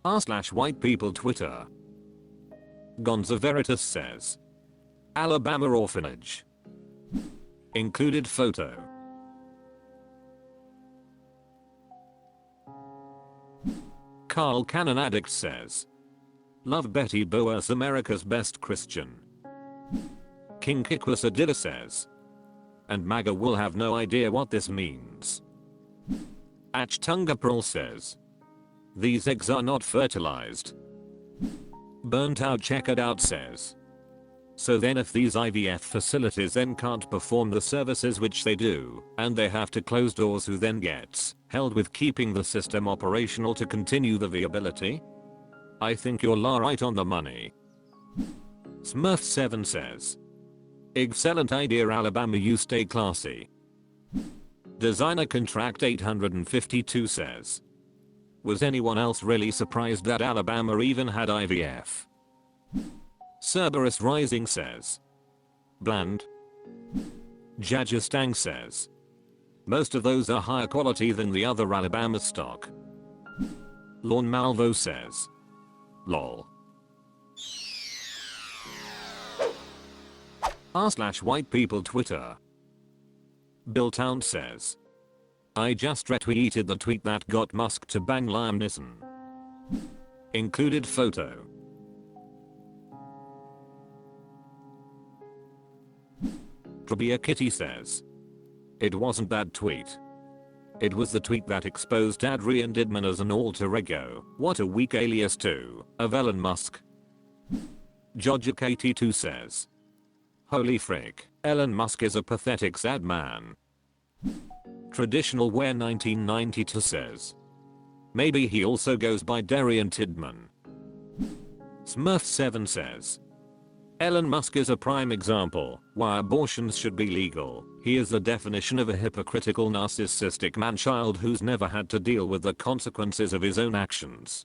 r/white people Twitter. Gonza Veritas says. Alabama Orphanage. Included photo. Carl Cannon Addict says. Love Betty Boas, America's best Christian. King Kikwas Adida says. And MAGA will have no idea what this means. Achtunga Pearl says. These eggs are not fertilized. Burnt Out Checkered Out says. So then if these IVF facilities then can't perform the services which they do, and they have to close doors, who then gets held with keeping the system operational to continue the viability? I think you're right on the money. Smurf7 says. Excellent idea Alabama, you stay classy. Designer Contract 852 says. Was anyone else really surprised that Alabama even had IVF? Cerberus Rising says. Bland. Jajastang says. Most of those are higher quality than the other Alabama stock. Lorne Malvo says. Lol. r/white people Twitter. Bill Town says. I just retweeted the tweet that got Musk to bang Liam Nissan. Included photo. Trabia Kitty says. It wasn't that tweet. It was the tweet that exposed Adrian Didman as an alter ego. What a weak alias too, of Elon Musk. Jojak82 says. Holy frick, Elon Musk is a pathetic sad man. Traditional Wear 1992 says. Maybe he also goes by Darian Tidman. Smurf7 says. Elon Musk is a prime example why abortions should be legal. He is the definition of a hypocritical narcissistic man-child who's never had to deal with the consequences of his own actions.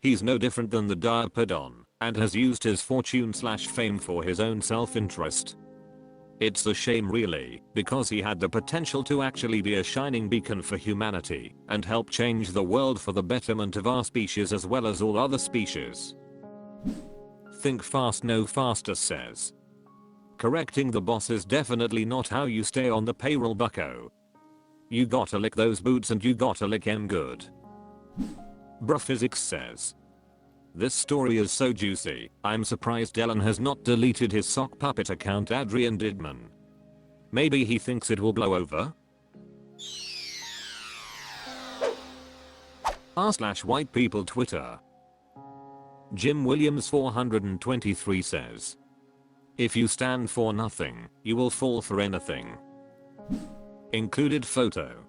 He's no different than the diaper don, and has used his fortune/fame for his own self-interest. It's a shame really, because he had the potential to actually be a shining beacon for humanity and help change the world for the betterment of our species as well as all other species. Think fast no faster says. Correcting the boss is definitely not how you stay on the payroll, bucko. You gotta lick those boots and you gotta lick 'em good. Bruhphysics says. This story is so juicy, I'm surprised Elon has not deleted his sock puppet account Adrian Didman. Maybe he thinks it will blow over? r/white people Twitter. Jim Williams 423 says. If you stand for nothing, you will fall for anything. Included photo.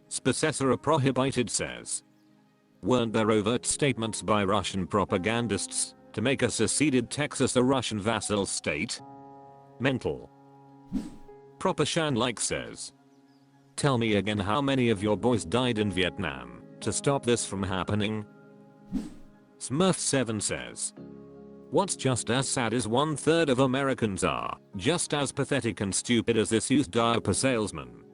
Specessora Prohibited says. Weren't there overt statements by Russian propagandists to make a seceded Texas a Russian vassal state? Mental. Proper Shan like says. Tell me again how many of your boys died in Vietnam to stop this from happening? Smurf7 says. What's just as sad is 1/3 of Americans are just as pathetic and stupid as this used diaper salesman.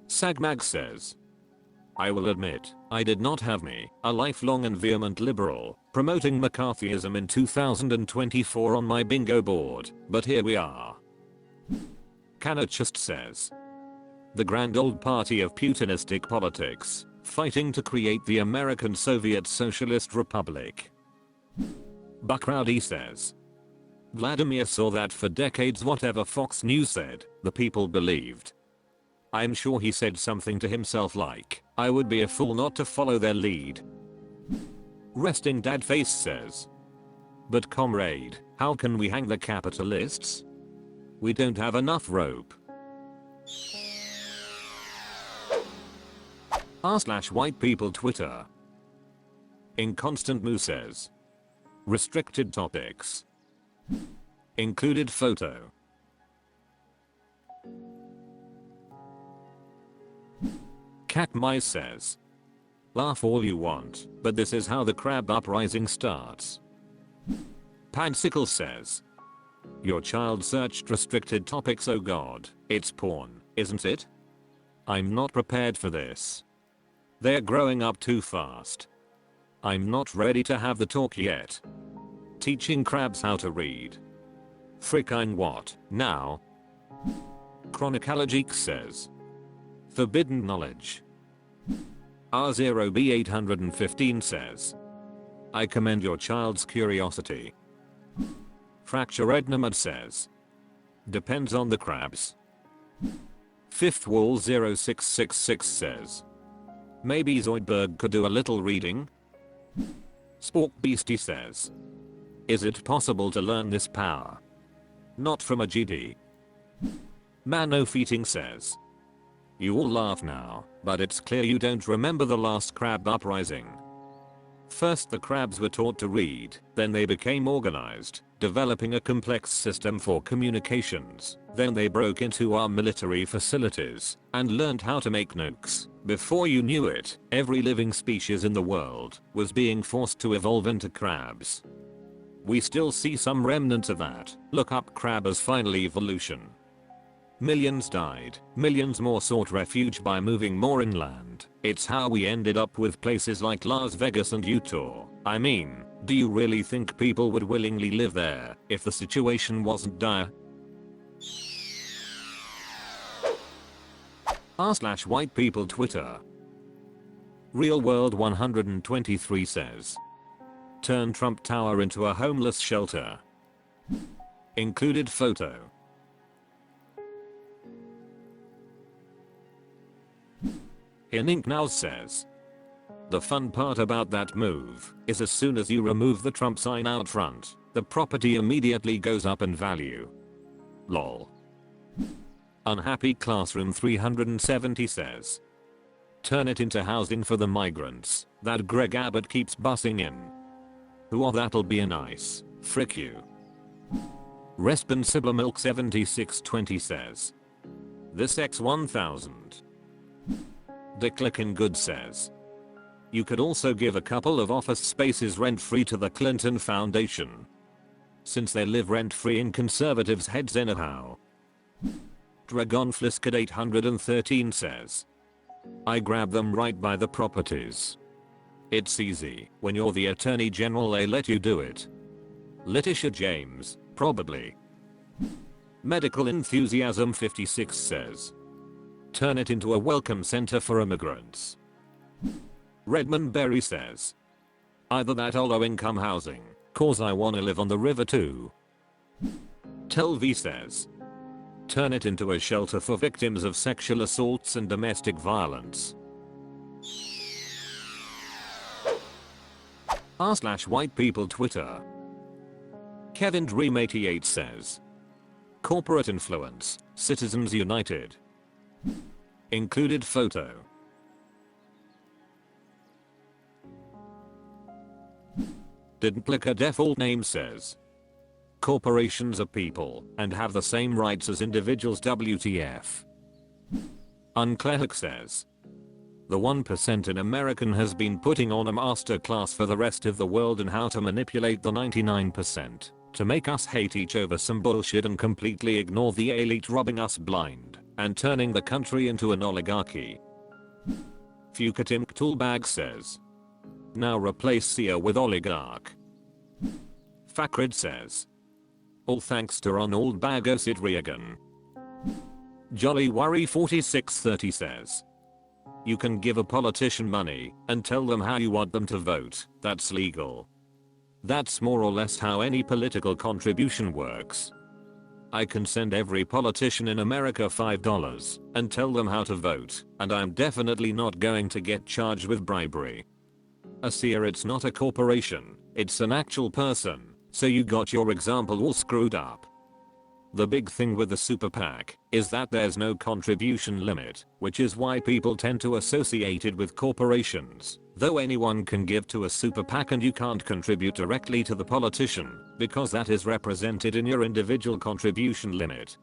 Sagmag says. I will admit, I did not have me, a lifelong and vehement liberal, promoting McCarthyism in 2024 on my bingo board, but here we are. Kanachist says. The grand old party of Putinistic politics, fighting to create the American Soviet Socialist Republic. Buckrowdy says. Vladimir saw that for decades whatever Fox News said, the people believed. I'm sure he said something to himself like, I would be a fool not to follow their lead. Resting Dad Face says. But comrade, how can we hang the capitalists? We don't have enough rope. r/white people Twitter. Inconstant Moo says. Restricted topics. Included photo. Cat Mice says. Laugh all you want, but this is how the crab uprising starts. Pansicle says. Your child searched restricted topics, oh god, it's porn, isn't it? I'm not prepared for this. They're growing up too fast. I'm not ready to have the talk yet. Teaching crabs how to read. Frickin' what, now? Chronicologeek says. Forbidden knowledge. R0B815 says. I commend your child's curiosity. Fracture Ednamad says. Depends on the crabs. Fifth Wall 0666 says. Maybe Zoidberg could do a little reading? Spork Beastie says. Is it possible to learn this power? Not from a GD. Mano Feeting says. You all laugh now, but it's clear you don't remember the last crab uprising. First the crabs were taught to read, then they became organized, developing a complex system for communications. Then they broke into our military facilities and learned how to make nukes. Before you knew it, every living species in the world was being forced to evolve into crabs. We still see some remnants of that. Look up crab as final evolution. Millions died, millions more sought refuge by moving more inland. It's how we ended up with places like Las Vegas and Utah. I mean, do you really think people would willingly live there if the situation wasn't dire? r/white people Twitter. Real World 123 says. Turn Trump Tower into a homeless shelter. Included photo. Inink now says. The fun part about that move is as soon as you remove the Trump sign out front, the property immediately goes up in value. Lol. Unhappy Classroom 370 says. Turn it into housing for the migrants that Greg Abbott keeps bussing in. Whoa, that'll be a nice. Frick you. Responsible Milk 7620 says. This X1000. Dicklickin' Good says. You could also give a couple of office spaces rent-free to the Clinton Foundation, since they live rent-free in conservatives' heads anyhow. Dragonflisked 813 says. I grab them right by the properties. It's easy. When you're the Attorney General they let you do it. Letitia James, probably. Medical Enthusiasm 56 says. Turn it into a welcome center for immigrants. Redmond Berry says. Either that or low income housing, cause I wanna live on the river too. Telv says. Turn it into a shelter for victims of sexual assaults and domestic violence. r/white people Twitter. Kevin Dream 88 says. Corporate influence, Citizens United. Included photo. Didn't click a default name says. Corporations are people and have the same rights as individuals WTF. Unclerc says. The 1% in American has been putting on a masterclass for the rest of the world in how to manipulate the 99% to make us hate each over some bullshit and completely ignore the elite robbing us blind and turning the country into an oligarchy. Fukatim Toolbag says. Now replace Sia with oligarch. Fakrid says. All thanks to Ronald Bagosit Reagan. Jolly Worry 4630 says. You can give a politician money and tell them how you want them to vote. That's legal. That's more or less how any political contribution works. I can send every politician in America $5 and tell them how to vote, and I'm definitely not going to get charged with bribery. Asia, it's not a corporation, it's an actual person, so you got your example all screwed up. The big thing with the super PAC is that there's no contribution limit, which is why people tend to associate it with corporations, though anyone can give to a super PAC and you can't contribute directly to the politician, because that is represented in your individual contribution limit.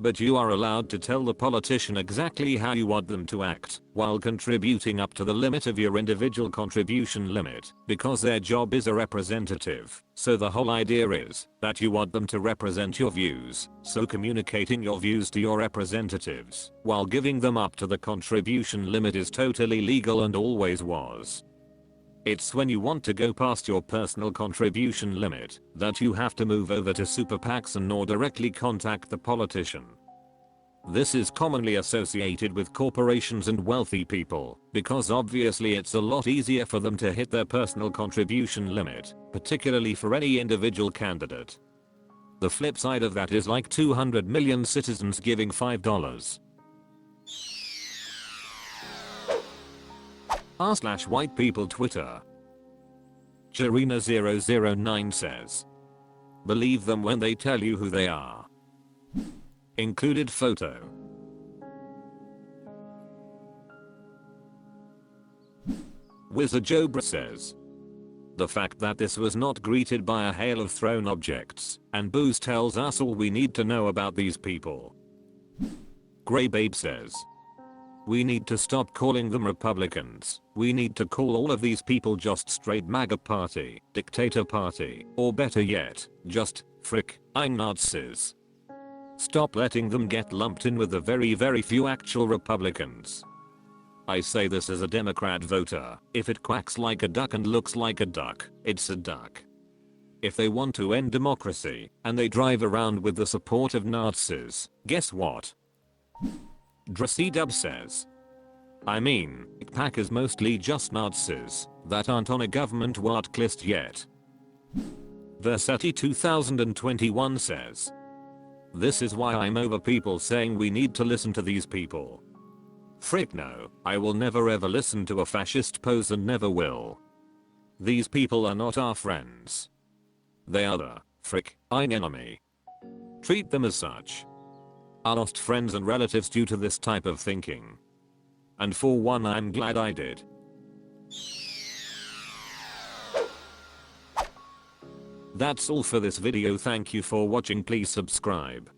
But you are allowed to tell the politician exactly how you want them to act, while contributing up to the limit of your individual contribution limit, because their job is a representative. So the whole idea is that you want them to represent your views, so communicating your views to your representatives while giving them up to the contribution limit is totally legal and always was. It's when you want to go past your personal contribution limit that you have to move over to super PACs and or directly contact the politician. This is commonly associated with corporations and wealthy people because obviously it's a lot easier for them to hit their personal contribution limit, particularly for any individual candidate. The flip side of that is like 200 million citizens giving $5. r/white people Twitter. Jarina009 says, believe them when they tell you who they are. Included photo. Wizard Jobra says, the fact that this was not greeted by a hail of thrown objects and booze tells us all we need to know about these people. Grey Babe says, we need to stop calling them Republicans. We need to call all of these people just straight MAGA party, dictator party, or better yet, just frick, I'm Nazis. Stop letting them get lumped in with the very few actual Republicans. I say this as a Democrat voter. If it quacks like a duck and looks like a duck, it's a duck. If they want to end democracy and they drive around with the support of Nazis, guess what? Dub says, I mean, PAC is mostly just Nazis that aren't on a government watch list yet. Versetti 2021 says, this is why I'm over people saying we need to listen to these people. Frick no, I will never ever listen to a fascist pose and never will. These people are not our friends. They are the frick enemy. Treat them as such. I lost friends and relatives due to this type of thinking. And for one I'm glad I did. That's all for this video. Thank you for watching. Please subscribe.